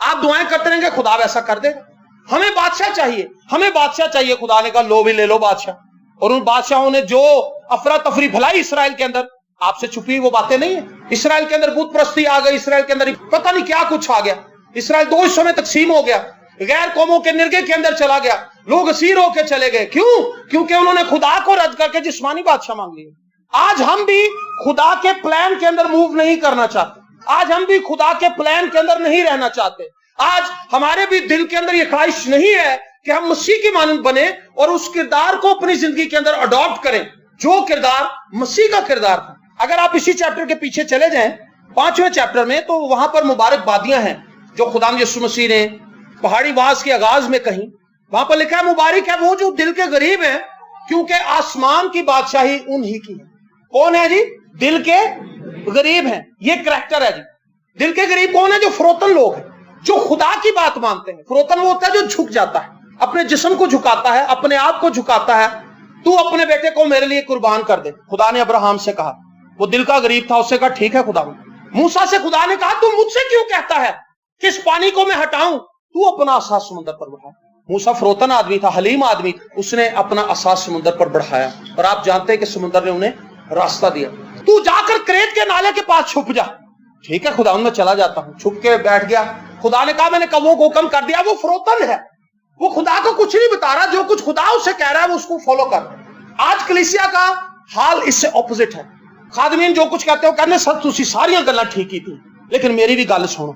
آپ دعائیں کرتے رہیں گے خدا ویسا کر دے گا. ہمیں بادشاہ چاہیے, ہمیں بادشاہ چاہیے. خدا نے کہا لو بھی لے لو بادشاہ. اور ان بادشاہوں نے جو افراتفری بھلائی اسرائیل کے اندر, آپ سے چھپی وہ باتیں نہیں ہیں. اسرائیل کے اندر بت پرستی آ گئی, اسرائیل کے اندر پتہ نہیں کیا کچھ آ گیا. اسرائیل 2 حصوں میں تقسیم ہو گیا, غیر قوموں کے نرگے کے اندر چلا گیا, لوگ اسیر ہو کے چلے گئے. کیوں؟ کیونکہ انہوں نے خدا کو رد کر کے جسمانی بادشاہ مانگ لیے. آج ہم بھی خدا کے پلان کے اندر موو نہیں کرنا چاہتے. آج ہم بھی خدا کے پلان کے اندر نہیں رہنا چاہتے. آج ہمارے بھی دل کے اندر یہ خواہش نہیں ہے کہ ہم مسیح کی مانند بنے اور اس کردار کو اپنی زندگی کے اندر اڈاپٹ کریں جو کردار مسیح کا کردار تھا. اگر آپ اسی چیپٹر کے پیچھے چلے جائیں 5ویں چیپٹر میں, تو وہاں پر مبارک بادیاں ہیں جو خدا یسوع مسیح نے پہاڑی واز کے آغاز میں کہیں. وہاں پر لکھا ہے مبارک ہے وہ جو دل کے غریب ہیں کیونکہ آسمان کی بادشاہی انہی کی ہے. کون ہے جی؟ دل کے غریب ہیں. یہ کریکٹر ہے جی. دل کے غریب کون ہے؟ جو فروتن لوگ ہیں, جو خدا کی بات مانتے ہیں. فروتن وہ ہوتا ہے جو جھک جاتا ہے, اپنے جسم کو جھکاتا ہے, اپنے آپ کو جھکاتا ہے. تو اپنے بیٹے کو میرے لیے قربان کر دے. خدا نے ابراہیم سے کہا, وہ دل کا غریب تھا, اس سے کہا ٹھیک ہے خدا. موسیٰ سے خدا نے کہا تو مجھ سے کیوں کہتا ہے کہ اس پانی کو میں ہٹاؤں, تو اپنا عصا سمندر پر بڑھا. موسیٰ فروتن آدمی تھا, حلیم آدمی, اس نے اپنا عصا سمندر پر بڑھایا اور آپ جانتے ہیں کہ سمندر نے انہیں راستہ دیا. تو جا کر کریت کے نالے کے پاس چھپ جا. ٹھیک ہے خدا, میں چلا جاتا ہوں. چھپ کے بیٹھ گیا. خدا نے کہا میں نے کبوں کو حکم کر دیا. وہ فروتن ہے, وہ خدا کو کچھ نہیں بتا رہا, جو کچھ خدا اسے کہہ رہا ہے وہ اس کو فالو کر. آج کلیسیا کا حال اس سے اپوزٹ ہے. خادمین جو کچھ کہتے ہو کہنے سر تسی ساریاں گلاں ٹھیک ہی تھی, لیکن میری بھی گل سنو,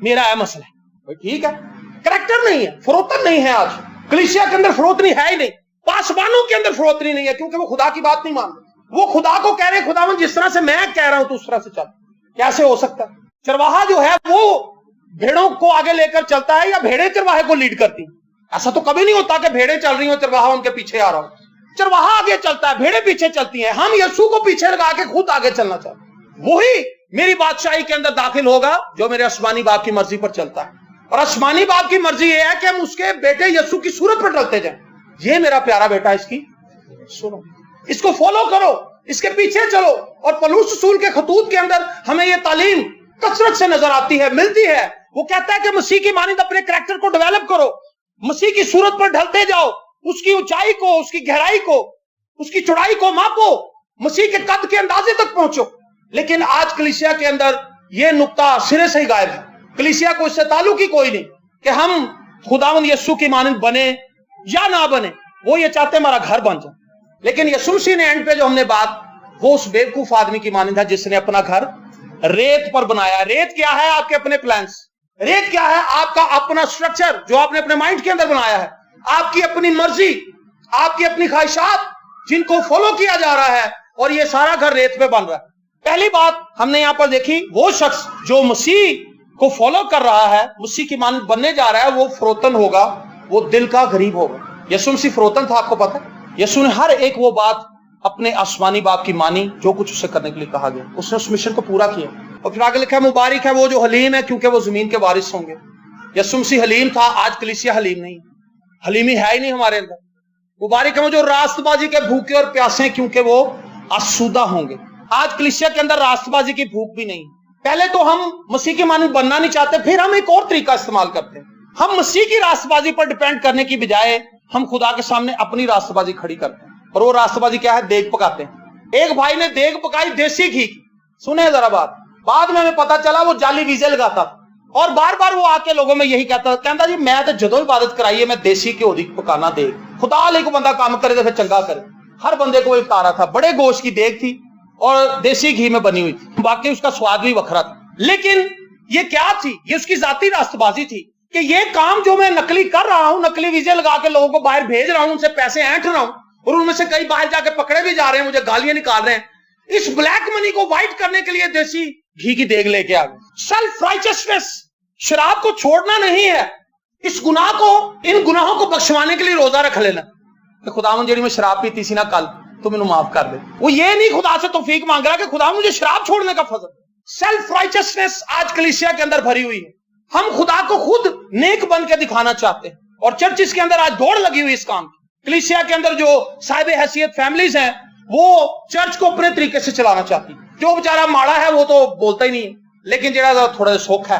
میرا ہے مسئلہ ہے. ٹھیک ہے, کریکٹر نہیں ہے, فروتن نہیں ہے. آج کلیسیا کے اندر فروتنی ہے ہی نہیں, پاسبانوں کے اندر فروتنی نہیں ہے, کیونکہ وہ خدا کی بات نہیں مانتے. وہ خدا کو کہہ رہے خداوند جس طرح سے میں کہہ رہا ہوں تو اس طرح سے چل. کیسے ہو سکتا ہے؟ چرواہا جو ہے وہ بھیڑوں کو آگے لے کر چلتا ہے یا بھیڑیں چرواہے کو لیڈ کرتی؟ ایسا تو کبھی نہیں ہوتا کہ بھیڑیں چل رہی ہوں چرواہا ان کے پیچھے آ رہا ہوں. چرواہا آگے چلتا ہے, بھیڑیں پیچھے چلتی ہیں. ہم یسوع کو پیچھے لگا کے خود آگے چلنا چاہتے ہیں. وہی میری بادشاہی کے اندر داخل ہوگا جو میرے آسمانی باپ کی مرضی پر چلتا ہے. اور آسمانی باپ کی مرضی یہ ہے کہ ہم اس کے بیٹے یسوع کی صورت پر ڈلتے جائیں. یہ میرا پیارا بیٹا, اس کی سنو, اس کو فالو کرو, اس کے پیچھے چلو. اور پولس رسول کے خطوط کے اندر ہمیں یہ تعلیم کثرت سے نظر آتی ہے, ملتی ہے. وہ کہتا ہے کہ مسیح کی مانند اپنے کریکٹر کو ڈیولپ کرو, مسیح کی صورت پر ڈھلتے جاؤ, اس کی اونچائی کو, اس کی گہرائی کو, اس کی چوڑائی کو ماپو, مسیح کے قد کے اندازے تک پہنچو. لیکن آج کلیسیا کے اندر یہ نقطہ سرے سے ہی غائب ہے. کلیسیا کو اس سے تعلق ہی کوئی نہیں کہ ہم خداوند یسوع کی مانند بنے یا نہ بنے. وہ یہ چاہتے ہیں ہمارا گھر بن جائے. لیکن یسوع مسیح نے اینڈ پہ جو ہم نے بات, وہ اس بیوقوف آدمی کی مانند ہے جس نے اپنا گھر ریت پر بنایا. ریت کیا ہے؟ آپ کے اپنے پلانس. ریت کیا ہے؟ آپ کا اپنا سٹرکچر جو آپ نے اپنے مائنڈ کے اندر بنایا ہے, آپ کی اپنی مرضی, آپ کی اپنی خواہشات جن کو فالو کیا جا رہا ہے, اور یہ سارا گھر ریت پہ بن رہا ہے. پہلی بات ہم نے یہاں پر دیکھی, وہ شخص جو مسیح کو فالو کر رہا ہے, مسیح کی مانند بننے جا رہا ہے, وہ فروتن ہوگا, وہ دل کا غریب ہوگا. یسوع مسیح فروتن تھا, آپ کو پتہ ہے. یسوع نے ہر ایک وہ بات اپنے آسمانی باپ کی مانی جو کچھ اسے کرنے کے لیے کہا گیا, اس نے اس مشن کو پورا کیا. اور پھر آگے لکھا ہے مبارک ہے وہ جو حلیم ہے کیونکہ وہ زمین کے وارث ہوں گے. یسوع مسیح حلیم تھا, آج کلیسیا حلیم نہیں, حلیمی ہے ہی نہیں ہمارے اندر. مبارک ہے وہ جو راست بازی کے بھوکے اور پیاسے ہیں کیونکہ وہ آسودہ ہوں گے. آج کلیسیا کے اندر راست بازی کی بھوک بھی نہیں. پہلے تو ہم مسیح کی مانند بننا نہیں چاہتے, پھر ہم ایک اور طریقہ استعمال کرتے ہیں. ہم مسیح کی راست بازی پر ڈیپینڈ کرنے کی بجائے ہم خدا کے سامنے اپنی راست بازی کھڑی کرتے ہیں. اور وہ راست بازی کیا ہے؟ دیگ پکاتے ہیں. ایک بھائی نے دیگ پکائی دیسی گھی کی, سنیں ذرا بات, بعد میں ہمیں پتا چلا وہ جعلی ویزے لگاتا تھا, اور بار بار وہ آ کے لوگوں میں یہی کہتا جی میں تو جدو عبادت کرائی ہے میں دیسی گھیو دی پکانا دیگ, خدا لے کو بندہ کام کرے تو پھر چنگا کرے. ہر بندے کو اتارا تھا, بڑے گوشت کی دیگ تھی اور دیسی گھی میں بنی ہوئی تھی, باقی اس کا سواد بھی وکھرا تھا. لیکن یہ کیا تھی؟ یہ اس کی ذاتی راست بازی تھی کہ یہ کام جو میں نقلی کر رہا ہوں, نقلی ویزے لگا کے لوگوں کو باہر بھیج رہا ہوں, ان سے پیسے اینٹ رہا ہوں, اور ان میں سے کئی باہر جا کے پکڑے بھی جا رہے ہیں, مجھے گالیاں نکال رہے ہیں, اس بلیک منی کو وائٹ کرنے کے لیے دیسی گھی کی دیگ لے کے آ گئے. سیلف رائچسنس, شراب کو چھوڑنا نہیں ہے, اس گناہ کو, ان گناہوں کو بخشوانے کے لیے روزہ رکھ لینا کہ خداوند جڑی میں شراب پیتی سی نا کل, تو مینوں معاف کر دے. وہ یہ نہیں خدا سے توفیق مانگ رہا کہ خدا مجھے شراب چھوڑنے کا فضل. سیلف رائچسنس آج کلیسیا کے اندر بھری ہوئی ہے. ہم خدا کو خود نیک بن کے دکھانا چاہتے ہیں, اور چرچز کے اندر آج دوڑ لگی ہوئی اس کام کی. کلیسیا کے اندر جو صاحب حیثیت فیملیز ہیں وہ چرچ کو اپنے طریقے سے چلانا چاہتی. جو بیچارہ ماڑا ہے وہ تو بولتا ہی نہیں ہے, لیکن جڑا تھوڑا سوکھ ہے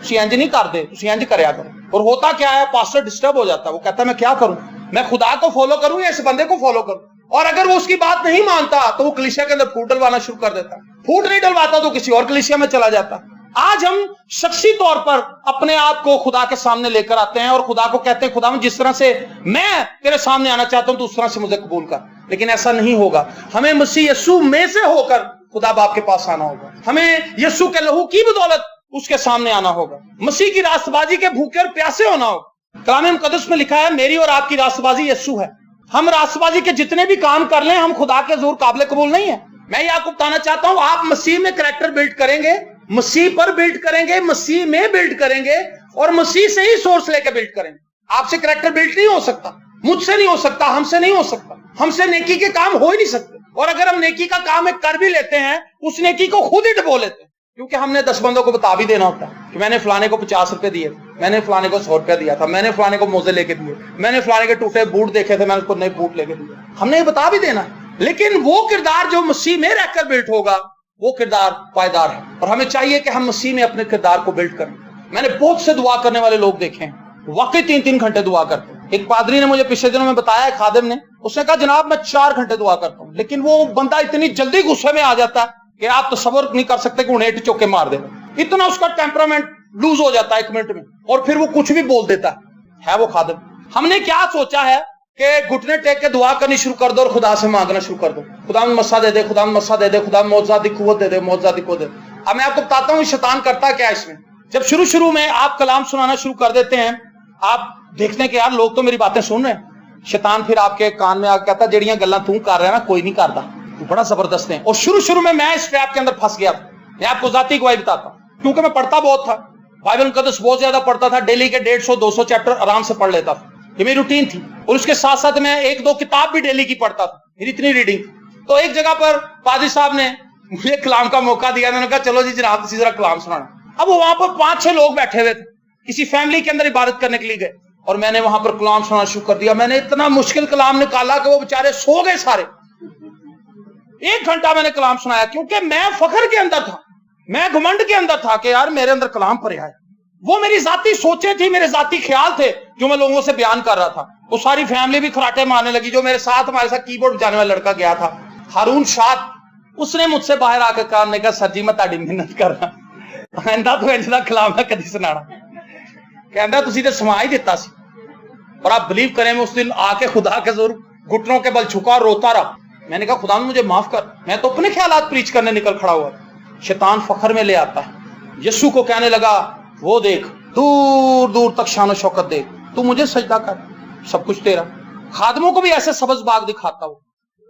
تسی انج نہیں کرتے, تسی انج کریا کرو. اور ہوتا کیا ہے, پاسٹر ڈسٹرب ہو جاتا ہے, وہ کہتا ہے میں کیا کروں, میں خدا کو فالو کروں یا اس بندے کو فالو کروں. اور اگر وہ اس کی بات نہیں مانتا تو وہ کلیسیا کے اندر پھوٹ ڈلوانا شروع کر دیتا, پھوٹ نہیں ڈلواتا تو کسی اور کلیسیا میں چلا جاتا. آج ہم شخصی طور پر اپنے آپ کو خدا کے سامنے لے کر آتے ہیں اور خدا کو کہتے ہیں خدا جس طرح سے میں تیرے سامنے آنا چاہتا ہوں تو اس طرح سے مجھے قبول کر. لیکن ایسا نہیں ہوگا, ہمیں مسیح یسوع میں سے ہو کر خدا باپ کے پاس آنا ہوگا, ہمیں یسوع کے لہو کی بدولت اس کے سامنے آنا ہوگا, مسیح کی راست بازی کے بھوکے اور پیاسے ہونا ہوگا. کلام مقدس میں لکھا ہے میری اور آپ کی راست بازی یسوع ہے. ہم راست بازی کے جتنے بھی کام کر لیں ہم خدا کے حضور قابل قبول نہیں ہے. میں یہ آپ کو بتانا چاہتا ہوں, آپ مسیح میں کریکٹر بلڈ کریں گے, مسیح پر بلڈ کریں گے, مسیح میں بلڈ کریں گے اور مسیح سے ہی سورس لے کے بلڈ کریں گے. آپ سے کریکٹر بلڈ نہیں ہو سکتا, مجھ سے نہیں ہو سکتا, ہم سے نہیں ہو سکتا, ہم سے نیکی کے کام ہو ہی نہیں سکتے. اور اگر ہم نیکی کا کام ایک کر بھی لیتے ہیں اس نیکی کو خود ہی ڈبو لیتے ہیں, کیونکہ ہم نے 10 بندوں کو بتا بھی دینا ہوتا ہے کہ میں نے فلانے کو 50 روپے دیے, میں نے فلانے کو 100 روپے دیا تھا, میں نے فلانے کو موزے لے کے دیے, میں نے فلانے کے ٹوٹے بوٹ دیکھے تھے, میں نے اس کو نئے بوٹ لے کے دیے. ہم نے یہ بتا بھی دینا ہے. لیکن وہ کردار جو مسیح میں رہ کر بلڈ ہوگا وہ کردار پائیدار ہے, اور ہمیں چاہیے کہ ہم مسیح میں اپنے کردار کو بلڈ کریں. میں نے بہت سے دعا کرنے والے لوگ دیکھے ہیں, واقعی 3 گھنٹے دعا کرتے ہیں. ایک پادری نے مجھے پچھلے دنوں میں بتایا, ایک خادم نے, اس نے کہا جناب میں 4 گھنٹے دعا کرتا ہوں, لیکن وہ بندہ اتنی جلدی غصے میں آ جاتا ہے کہ آپ تصور نہیں کر سکتے کہ انہیں چوکے مار دے گا. اتنا اس کا ٹیمپرامنٹ لوز ہو جاتا ہے 1 منٹ میں, اور پھر وہ کچھ بھی بول دیتا ہے وہ خادم. ہم نے کیا سوچا ہے کہ گھٹنے ٹیک کے دعا کرنی شروع کر دو اور خدا سے مانگنا شروع کر دو, خدا مسا دے دے, خدا مسا دے دے, خدا معجزاتی قوت دے دے, معجزاتی قوت دے دے. اب میں آپ کو بتاتا ہوں شیطان کرتا کیا ہے اس میں. جب شروع میں آپ کلام سنانا شروع کر دیتے ہیں, آپ دیکھتے ہیں کہ یار لوگ تو میری باتیں سن رہے ہیں, شیطان پھر آپ کے کان میں آ کے کہتا ہے جڑیاں گلاں تو کر رہا ہے نا کوئی نہیں کرتا, تو بڑا زبردست ہے. اور شروع میں اس ٹریپ کے اندر پھنس گیا. میں آپ کو ذاتی گواہی بتاتا ہوں, کیونکہ میں پڑھتا بہت تھا, بائبل مقدس بہت زیادہ پڑھتا تھا, ڈیلی کے 150-200 چیپٹر آرام سے پڑھ لیتا تھا, یہ میری روٹین تھی. اور اس کے ساتھ ساتھ میں 1-2 کتاب بھی ڈیلی کی پڑھتا تھا, میری اتنی ریڈنگ. تو ایک جگہ پر پادری صاحب نے مجھے کلام کا موقع دیا, میں نے کہا چلو جی جناب کسی ذرا کلام سنانا. اب وہاں پر 5-6 لوگ بیٹھے ہوئے تھے, کسی فیملی کے اندر عبادت کرنے کے لیے گئے, اور میں نے وہاں پر کلام سنانا شروع کر دیا. میں نے اتنا مشکل کلام نکالا کہ وہ بیچارے سو گئے سارے. 1 گھنٹہ میں نے کلام سنایا, کیونکہ میں فخر کے اندر تھا, میں گھمنڈ کے اندر تھا کہ یار میرے اندر کلام پڑھا ہے. وہ میری ذاتی سوچیں تھی, میرے ذاتی خیال تھے جو میں لوگوں سے بیان کر رہا تھا. وہ ساری فیملی بھی کھراٹے مارنے لگی. جو میرے ساتھ ہمارے ساتھ کی بورڈ بجانے والا لڑکا گیا تھا, ہارون شاد, اس نے مجھ سے باہر آ کے کہا, نے کہا سر جی میں تہاڈی محنت کر رہا, کہندا تو انج دا کلام میں کدی سنانا, کہندا تسی تے سما ہی دتا سی. اور آپ بلیو کریں میں اس دن آ کے خدا کے زور گھٹنوں کے بل جھکا اور روتا رہا. میں نے کہا خدا مجھے معاف کر, میں تو اپنے خیالات پریچ کرنے نکل کھڑا ہوا. شیطان فخر میں لے آتا ہے. یسوع کو کہنے لگا وہ دیکھ دور دور تک شان و شوکت دیکھ, تو مجھے سجدہ کر, سب کچھ تیرا. خادموں کو بھی ایسے سبز باغ دکھاتا ہو,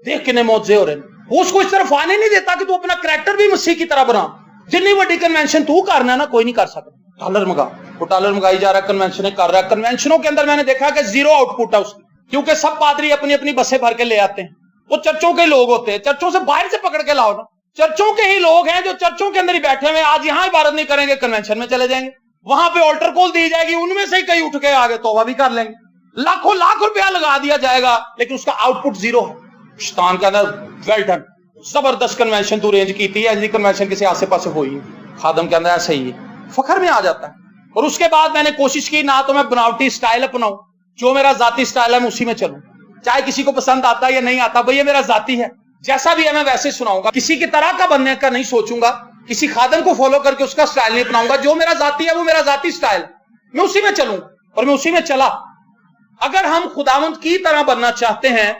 دیکھ کتنے معجزے ہو رہے ہیں. وہ اس کو اس طرف آنے نہیں دیتا کہ تو اپنا کریکٹر بھی مسیح کی طرح بنا. جتنی بڑی کنونشن تو کرنا ہے نا کوئی نہیں کر سکتا. ڈالر منگا, وہ ڈالر منگائی جا رہا ہے, کنونشن کر رہا ہے. کنونشنوں کے اندر میں نے دیکھا کہ 0 آؤٹ پٹ ہے اس کی, کیونکہ سب پادری اپنی اپنی بسیں بھر کے لے آتے ہیں. وہ چرچوں کے لوگ ہوتے ہیں, چرچوں سے باہر سے پکڑ کے لاؤ نا. چرچوں کے ہی لوگ ہیں جو چرچوں کے اندر ہی بیٹھے ہوئے, آج یہاں عبادت نہیں کریں گے, کنونشن میں چلے جائیں گے, وہاں پہ آلٹر کال دی جائے گی, ان میں سے ہی کئی اٹھ کے آگے توبہ بھی کر لیں گے. لاکھوں لاکھ روپیہ لگا دیا جائے گا, لیکن اس کا آؤٹ پٹ 0 ہے. شیطان کے اندر ویل ڈن, زبردست کنونشن تو ارینج کی تھی, ایسی کنونشن کسی آسے پاسے ہوئی. خادم کے اندر ایسا ہی ہے, فخر میں آ جاتا ہے. اور اس کے بعد میں نے کوشش کی نہ تو میں بناوٹی سٹائل اپناؤں, جو میرا ذاتی سٹائل ہے میں اسی میں چلوں, چاہے کسی کو پسند آتا ہے یا نہیں آتا, بھئی یہ میرا ذاتی ہے, جیسا بھی ہے میں ویسے سناؤں گا. کسی کی طرح کا بننے کا نہیں سوچوں گا, کسی خادم کو فالو کر کے اس کا سٹائل نہیں اپناؤں گا. جو میرا ذاتی ہے وہ میرا ذاتی سٹائل, میں اسی میں چلوں, اور میں اسی میں چلا. اگر ہم خداوند کی طرح بننا چاہتے ہیں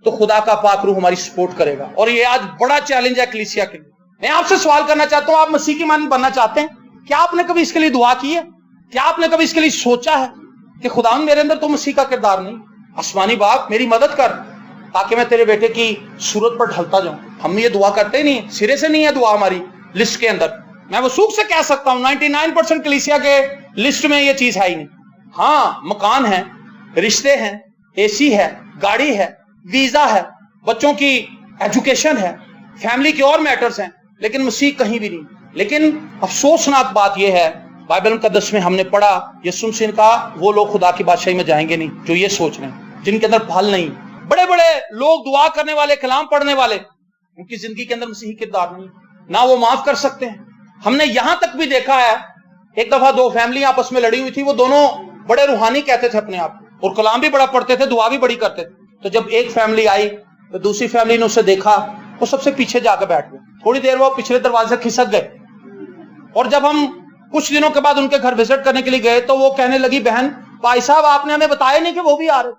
تو خدا کا پاک روح ہماری سپورٹ کرے گا. اور یہ آج بڑا چیلنج ہے کلیسیا کے لیے. میں آپ سے سوال کرنا چاہتا ہوں, آپ مسیح کی مانند بننا چاہتے ہیں؟ کیا آپ نے کبھی اس کے لیے دعا کی ہے؟ کیا آپ نے کبھی اس کے لیے سوچا ہے کہ خداوند میرے اندر تو مسیح کا کردار نہیں, آسمانی باپ میری مدد کر تاکہ میں تیرے بیٹے کی صورت پر ڈھلتا جاؤں. ہم یہ دعا کرتے نہیں, سرے سے نہیں ہے دعا ہماری لسٹ کے اندر. میں وثوق سے کہہ سکتا ہوں 99% کلیسیا کے لسٹ میں یہ چیز ہے ہی نہیں. ہاں مکان ہے, رشتے ہیں, اے سی ہے, گاڑی ہے, ویزا ہے, بچوں کی ایجوکیشن ہے, فیملی کے اور میٹرز ہیں, لیکن مسیح کہیں بھی نہیں. لیکن افسوسناک بات یہ ہے, بائبل مقدس میں ہم نے پڑھا یسوع مسیح نے کہا وہ لوگ خدا کی بادشاہی میں جائیں گے نہیں جو یہ سوچ رہے ہیں, جن کے اندر پھل نہیں. بڑے بڑے لوگ دعا کرنے والے, کلام پڑھنے والے, ان کی زندگی کے اندر مسیحی کردار نہیں. نہ وہ معاف کر سکتے ہیں. ہم نے یہاں تک بھی دیکھا ہے, ایک دفعہ دو فیملی آپس میں لڑی ہوئی تھی, وہ دونوں بڑے روحانی کہتے تھے اپنے آپ اور کلام بھی بڑا پڑھتے تھے, دعا بھی بڑی کرتے تھے. تو جب ایک فیملی آئی تو دوسری فیملی نے اسے دیکھا, وہ سب سے پیچھے جا کے بیٹھ گئے. تھوڑی دیر وہ پچھلے دروازے سے کھسک گئے, اور جب ہم کچھ دنوں کے بعد ان کے گھر وزٹ کرنے کے لیے گئے تو وہ کہنے لگی, بہن بھائی صاحب آپ نے ہمیں بتایا نہیں کہ وہ بھی آ رہے,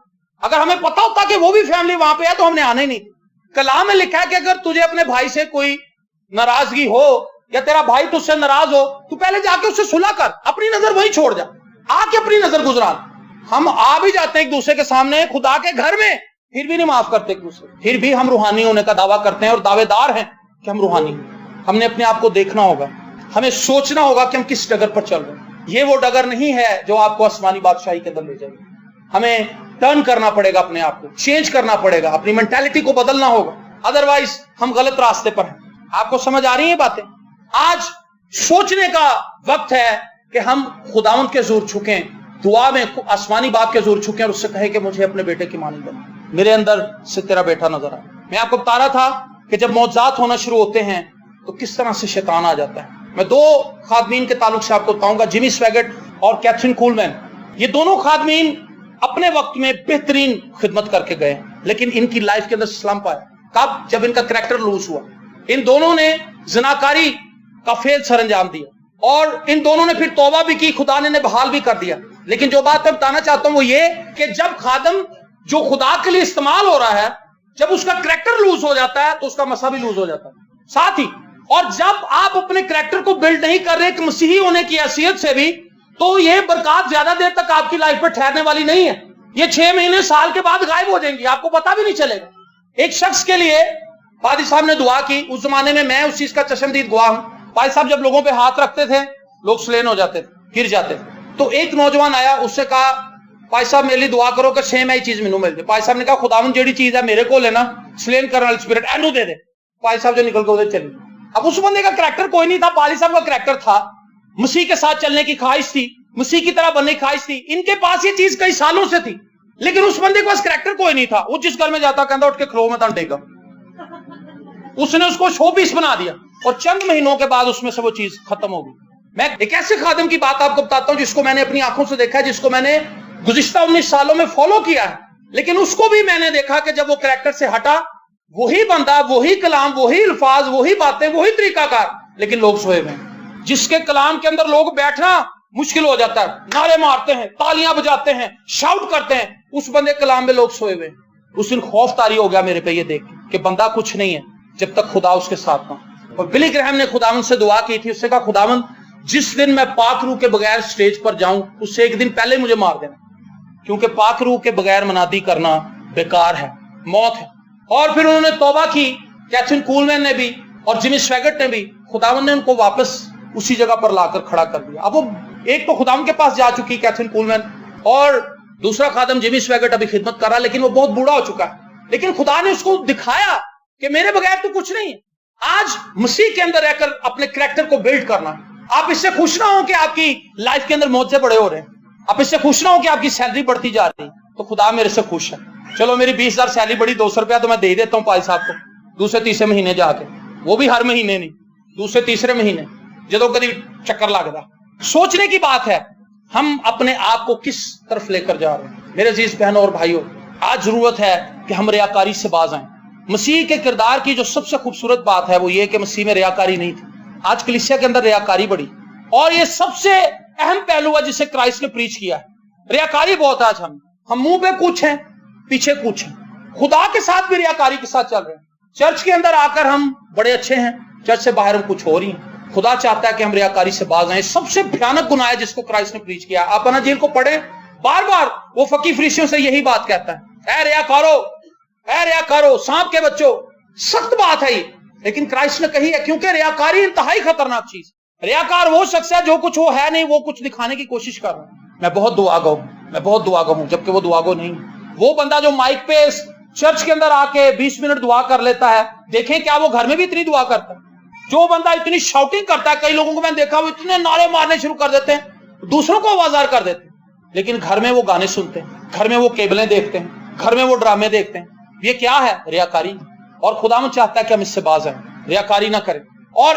اگر ہمیں پتا ہوتا کہ وہ بھی فیملی وہاں پہ ہے تو ہم نے آنا ہی نہیں. کلام میں لکھا ہے کہ اگر تجھے اپنے بھائی سے کوئی ناراضگی ہو یا تیرا بھائی تجھ سے ناراض ہو, تو پہلے جا کے اس سے صلح کر, اپنی نظر وہیں چھوڑ جا, آ کے اپنی نظر گزران. ہم آ بھی جاتے ہیں ایک دوسرے کے سامنے خدا کے گھر میں, پھر بھی نہیں معاف کرتے ایک دوسرے, پھر بھی ہم روحانی ہونے کا دعویٰ کرتے ہیں اور دعوے دار ہیں کہ ہم روحانی ہیں. ہم نے اپنے آپ کو دیکھنا ہوگا, ہمیں سوچنا ہوگا کہ ہم کس ڈگر پر چل رہے ہیں. یہ وہ ڈگر نہیں ہے جو آپ کو آسمانی بادشاہی کے اندر لے جائے گی. ہمیں ٹرن کرنا پڑے گا, اپنے آپ کو چینج کرنا پڑے گا, اپنی مینٹالٹی کو بدلنا ہوگا, ادروائز ہم غلط راستے پر ہیں. آپ کو سمجھ آ رہی ہیں باتیں؟ آج سوچنے کا وقت ہے کہ ہم خداوند کے حضور جھکیں, دعا میں آسمانی باپ کے حضور جھکیں اور اس سے کہیں کہ مجھے اپنے بیٹے کی مانند بنا, میرے اندر سے تیرا بیٹا نظر آئے. میں آپ کو بتا رہا تھا کہ جب معجزات ہونا شروع ہوتے ہیں تو کس طرح سے شیطان آ جاتا ہے. میں دو خادمین کے تعلق سے آپ کو بتاؤں گا, جیمی سویگٹ اور کیتھرین کولمین. یہ دونوں خادمین اپنے وقت میں بہترین خدمت کر کے گئے, لیکن ان کی لائف کے اندر سلمپ آیا. کب؟ جب ان کا کریکٹر لوز ہوا. ان دونوں نے زناکاری کا فعل سر انجام دیا, اور ان دونوں نے پھر توبہ بھی کی, خدا نے بحال بھی کر دیا. لیکن جو بات میں بتانا چاہتا ہوں وہ یہ کہ جب خادم جو خدا کے لیے استعمال ہو رہا ہے, جب اس کا کریکٹر لوز ہو جاتا ہے تو اس کا مسا بھی لوز ہو جاتا ہے ساتھ ہی. اور جب آپ اپنے کریکٹر کو بلڈ نہیں کر رہے ایک مسیحی ہونے کی حیثیت سے بھی, تو یہ برکات زیادہ دیر تک آپ کی لائف پر ٹھہرنے والی نہیں ہے. یہ 6 مہینے سال کے بعد غائب ہو جائیں گی, آپ کو پتا بھی نہیں چلے گا. ایک شخص کے لیے پادری صاحب نے دعا کی, اس زمانے میں میں اس چیز کا چشمدید گواہ ہوں. پادری صاحب جب لوگوں پہ ہاتھ رکھتے تھے لوگ سلین ہو جاتے تھے, گر جاتے تھے. تو ایک نوجوان آیا, اس سے کہا پادری صاحب میرے لیے دعا کرو کہ سیم ایسی چیز مینوں مل جائے. پادری صاحب نے کہا خداوند جیڑی چیز ہے میرے کو لینا, سلین کرنے والی اسپرٹ اینو دے دے. پادری صاحب جو نکل کے ادھر چلے. اب اس بندے کا کریکٹر کوئی نہیں تھا, پادری صاحب کا کریکٹر تھا, مسیح کے ساتھ چلنے کی خواہش تھی, مسیح کی طرح بننے کی خواہش تھی. ان کے پاس یہ چیز کئی سالوں سے تھی, لیکن اس بندے کے پاس کریکٹر کوئی نہیں تھا. وہ جس گھر میں جاتا کہتا اٹھ کے کھلو میں تن ٹیکا. اس نے اس کو شو پیس بنا دیا, اور چند مہینوں کے بعد اس میں سے وہ چیز ختم ہو گئی. میں ایک ایسے خادم کی بات آپ کو بتاتا ہوں جس کو میں نے اپنی آنکھوں سے دیکھا ہے, جس کو میں نے گزشتہ 19 سالوں میں فالو کیا ہے. لیکن اس کو بھی میں نے دیکھا کہ جب وہ کریکٹر سے ہٹا, وہی بندہ, وہی کلام, وہی الفاظ, وہی باتیں, وہی طریقہ کار, لیکن لوگ سوئے ہوئے ہیں. جس کے کلام کے اندر لوگ بیٹھنا مشکل ہو جاتا ہے, نعرے مارتے ہیں, تالیاں بجاتے ہیں, شاؤٹ کرتے ہیں, اس بندے کلام میں لوگ سوئے ہوئے ہیں. اس دن خوف طاری ہو گیا میرے پہ یہ دیکھ کہ بندہ کچھ نہیں ہے جب تک خدا اس کے ساتھ نہ. اور بلی گرہم نے خداوند سے دعا کی تھی, اس سے کہا خداوند جس دن میں پاک روح کے بغیر سٹیج پر جاؤں اس سے ایک دن پہلے مجھے مار دینا, کیونکہ پاک روح کے بغیر منادی کرنا بیکار ہے, موت ہے. اور پھر انہوں نے توبہ کی, کیتھرین کولمین نے بھی اور جیمی سویگٹ نے بھی. خداوند نے ان کو واپس اسی جگہ پر لا کر کھڑا کر دیا. اب وہ ایک تو خداوند کے پاس جا چکی کیتھرین کولمین, اور دوسرا خادم جیمی سویگٹ ابھی خدمت کر رہا, لیکن وہ بہت بوڑھا ہو چکا ہے. لیکن خدا نے اس کو دکھایا کہ میرے بغیر تو کچھ نہیں ہے. آج مسیح کے اندر رہ کر اپنے کریکٹر کو بلڈ کرنا. آپ اس سے خوش نہ ہو کہ آپ کی لائف کے اندر معجزے بڑے ہو رہے ہیں, آپ اس سے خوش نہ ہو کہ آپ کی سیلری بڑھتی جا رہی ہے, تو خدا میرے سے خوش ہے. چلو میری 20,000 سیلری بڑی, 200 روپیہ تو میں دے دیتا ہوں پائی صاحب کو دوسرے تیسرے مہینے جا کے, وہ بھی ہر مہینے نہیں, دوسرے تیسرے مہینے جدو کبھی چکر لگتا. سوچنے کی بات ہے ہم اپنے آپ کو کس طرف لے کر جا رہے ہیں. میرے عزیز بہنوں اور بھائیوں, آج ضرورت ہے کہ ہم ریاکاری سے باز آئیں. مسیح کے کردار کی جو سب سے خوبصورت بات ہے وہ یہ کہ مسیح میں ریاکاری نہیں تھی. آج کلیسیا کے اندر ریاکاری بڑی, اور یہ سب سے اہم پہلو ہے جسے کرائسٹ نے پریچ کیا ہے. ریاکاری بہت ہے آج ہم منہ پہ کچھ ہیں پیچھے کچھ ہیں. خدا کے ساتھ بھی ریاکاری کے ساتھ چل رہے ہیں. چرچ کے اندر آ کر ہم بڑے اچھے ہیں, چرچ سے باہر ہم کچھ ہو رہی ہیں. خدا چاہتا ہے کہ ہم ریاکاری سے باز آئیں. سب سے بھیانک گناہ ہے جس کو کرائسٹ نے پریچ کیا. آپ انجیل کو پڑھیں, بار بار وہ فقی فریسیوں سے یہی بات کہتا ہے, اے ریاکارو, اے ریاکارو, سانپ کے بچوں. سخت بات ہے یہ, لیکن کرائسٹ نے کہی ہے, کیونکہ ریاکاری انتہائی خطرناک چیز. ریاکار وہ شخص ہے جو کچھ وہ ہے نہیں, وہ کچھ دکھانے کی کوشش کر رہا ہے. میں بہت دعا گو ہوں, جبکہ وہ دعا گو نہیں. وہ بندہ جو مائک پہ چرچ کے اندر آ کے 20 منٹ دعا کر لیتا ہے, دیکھیں کیا وہ گھر میں بھی اتنی دعا کرتا ہے. جو بندہ اتنی شاؤٹنگ کرتا ہے, کئی لوگوں کو میں نے دیکھا وہ اتنے نعرے مارنے شروع کر دیتے ہیں, دوسروں کو آوازار کر دیتے ہیں, لیکن گھر میں وہ گانے سنتے ہیں, گھر میں وہ کیبلیں دیکھتے ہیں, گھر میں وہ ڈرامے دیکھتے ہیں. یہ کیا ہے؟ ریاکاری. اور خدا چاہتا ہے کہ ہم اس سے باز آئیں, ریاکاری نہ کریں. اور